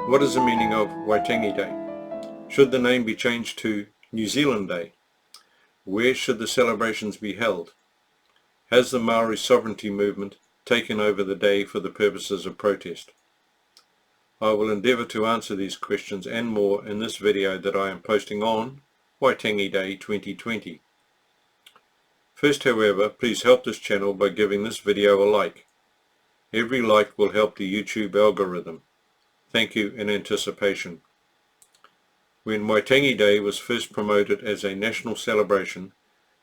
What is the meaning of Waitangi Day? Should the name be changed to New Zealand Day? Where should the celebrations be held? Has the Maori Sovereignty Movement taken over the day for the purposes of protest? I will endeavour to answer these questions and more in this video that I am posting on Waitangi Day 2020. First, however, please help this channel by giving this video a like. Every like will help the YouTube algorithm. Thank you in anticipation. When Waitangi Day was first promoted as a national celebration,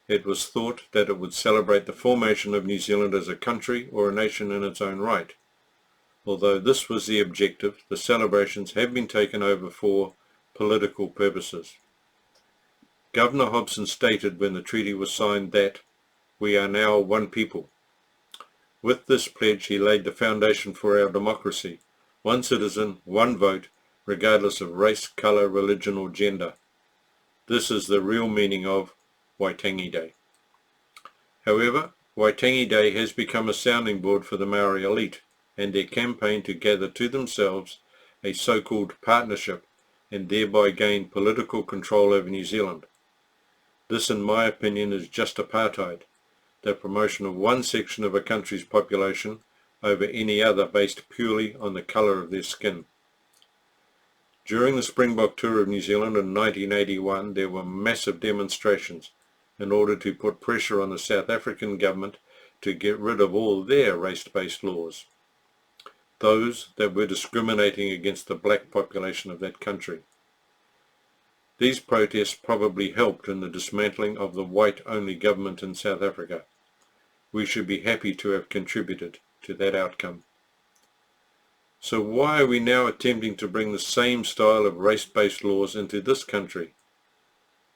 it was thought that it would celebrate the formation of New Zealand as a country or a nation in its own right. Although this was the objective, the celebrations have been taken over for political purposes. Governor Hobson stated when the treaty was signed that we are now one people. With this pledge he laid the foundation for our democracy. One citizen, one vote, regardless of race, colour, religion or gender. This is the real meaning of Waitangi Day. However, Waitangi Day has become a sounding board for the Maori elite and their campaign to gather to themselves a so-called partnership and thereby gain political control over New Zealand. This, in my opinion, is just apartheid, the promotion of one section of a country's population over any other based purely on the colour of their skin. During the Springbok tour of New Zealand in 1981, there were massive demonstrations in order to put pressure on the South African government to get rid of all their race-based laws, those that were discriminating against the black population of that country. These protests probably helped in the dismantling of the white-only government in South Africa. We should be happy to have contributed to that outcome. So why are we now attempting to bring the same style of race-based laws into this country?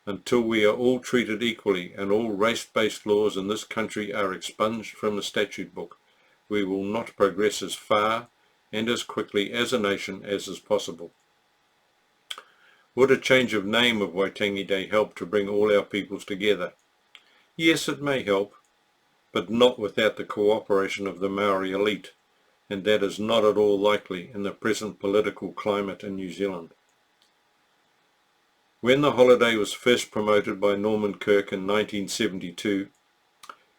Until we are all treated equally and all race-based laws in this country are expunged from the statute book, we will not progress as far and as quickly as a nation as is possible. Would a change of name of Waitangi Day help to bring all our peoples together? Yes, it may help, but not without the cooperation of the Maori elite, and that is not at all likely in the present political climate in New Zealand. When the holiday was first promoted by Norman Kirk in 1972,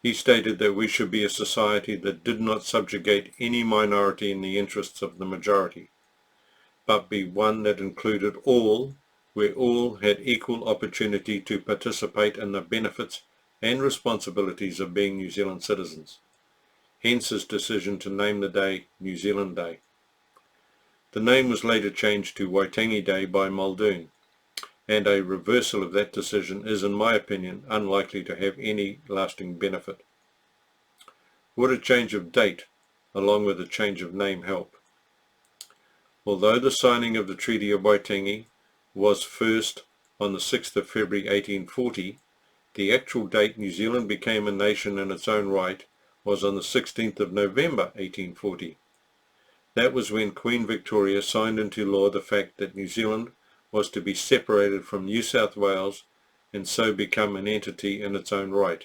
he stated that we should be a society that did not subjugate any minority in the interests of the majority, but be one that included all, where all had equal opportunity to participate in the benefits and responsibilities of being New Zealand citizens. Hence his decision to name the day New Zealand Day. The name was later changed to Waitangi Day by Muldoon, and a reversal of that decision is, in my opinion, unlikely to have any lasting benefit. Would a change of date, along with a change of name, help? Although the signing of the Treaty of Waitangi was first on the 6th of February 1840, the actual date New Zealand became a nation in its own right was on the 16th of November 1840. That was when Queen Victoria signed into law the fact that New Zealand was to be separated from New South Wales and so become an entity in its own right.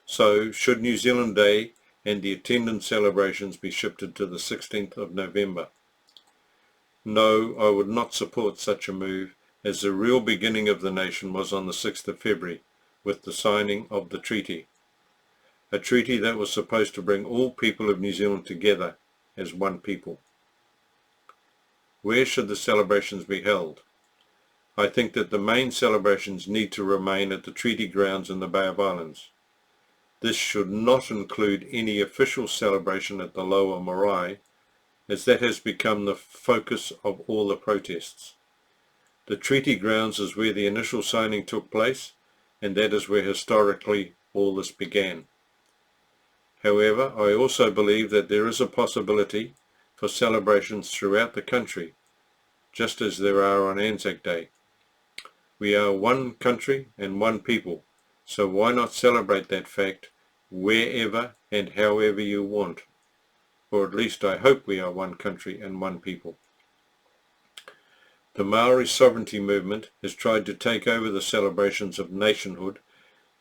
So, should New Zealand Day and the attendant celebrations be shifted to the 16th of November? No, I would not support such a move, as the real beginning of the nation was on the 6th of February, with the signing of the treaty. A treaty that was supposed to bring all people of New Zealand together as one people. Where should the celebrations be held? I think that the main celebrations need to remain at the treaty grounds in the Bay of Islands. This should not include any official celebration at the Lower Marae, as that has become the focus of all the protests. The treaty grounds is where the initial signing took place, and that is where historically all this began. However, I also believe that there is a possibility for celebrations throughout the country, just as there are on Anzac Day. We are one country and one people, so why not celebrate that fact wherever and however you want? Or at least I hope we are one country and one people. The Maori Sovereignty Movement has tried to take over the celebrations of nationhood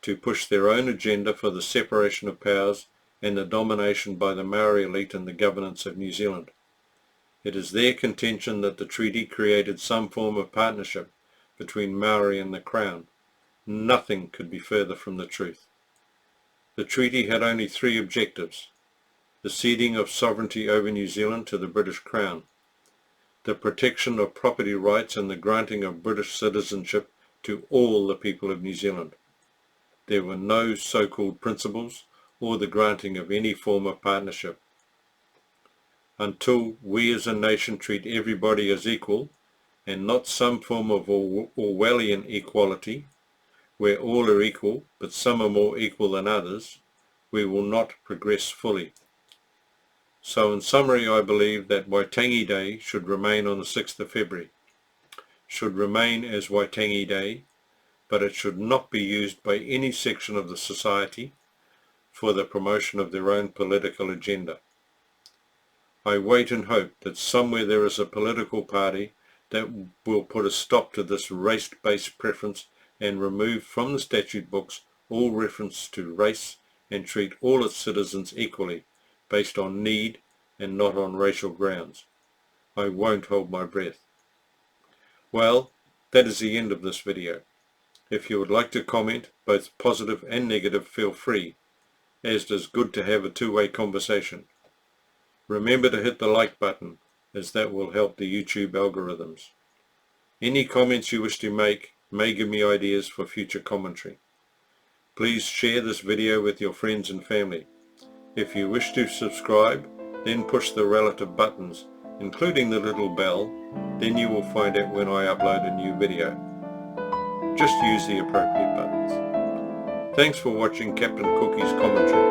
to push their own agenda for the separation of powers and the domination by the Maori elite in the governance of New Zealand. It is their contention that the treaty created some form of partnership between Maori and the Crown. Nothing could be further from the truth. The treaty had only three objectives: the ceding of sovereignty over New Zealand to the British Crown, the protection of property rights and the granting of British citizenship to all the people of New Zealand. There were no so-called principles or the granting of any form of partnership. Until we as a nation treat everybody as equal, and not some form of Orwellian equality, where all are equal but some are more equal than others, we will not progress fully. So in summary, I believe that Waitangi Day should remain on the 6th of February, should remain as Waitangi Day, but it should not be used by any section of the society for the promotion of their own political agenda. I wait and hope that somewhere there is a political party that will put a stop to this race-based preference and remove from the statute books all reference to race and treat all its citizens equally based on need and not on racial grounds. I won't hold my breath. Well, that is the end of this video. If you would like to comment, both positive and negative, feel free, as it is good to have a two-way conversation. Remember to hit the like button, as that will help the YouTube algorithms. Any comments you wish to make may give me ideas for future commentary. Please share this video with your friends and family. If you wish to subscribe, then push the relative buttons, including the little bell, then you will find out when I upload a new video. Just use the appropriate buttons. Thanks for watching Captain Cookie's commentary.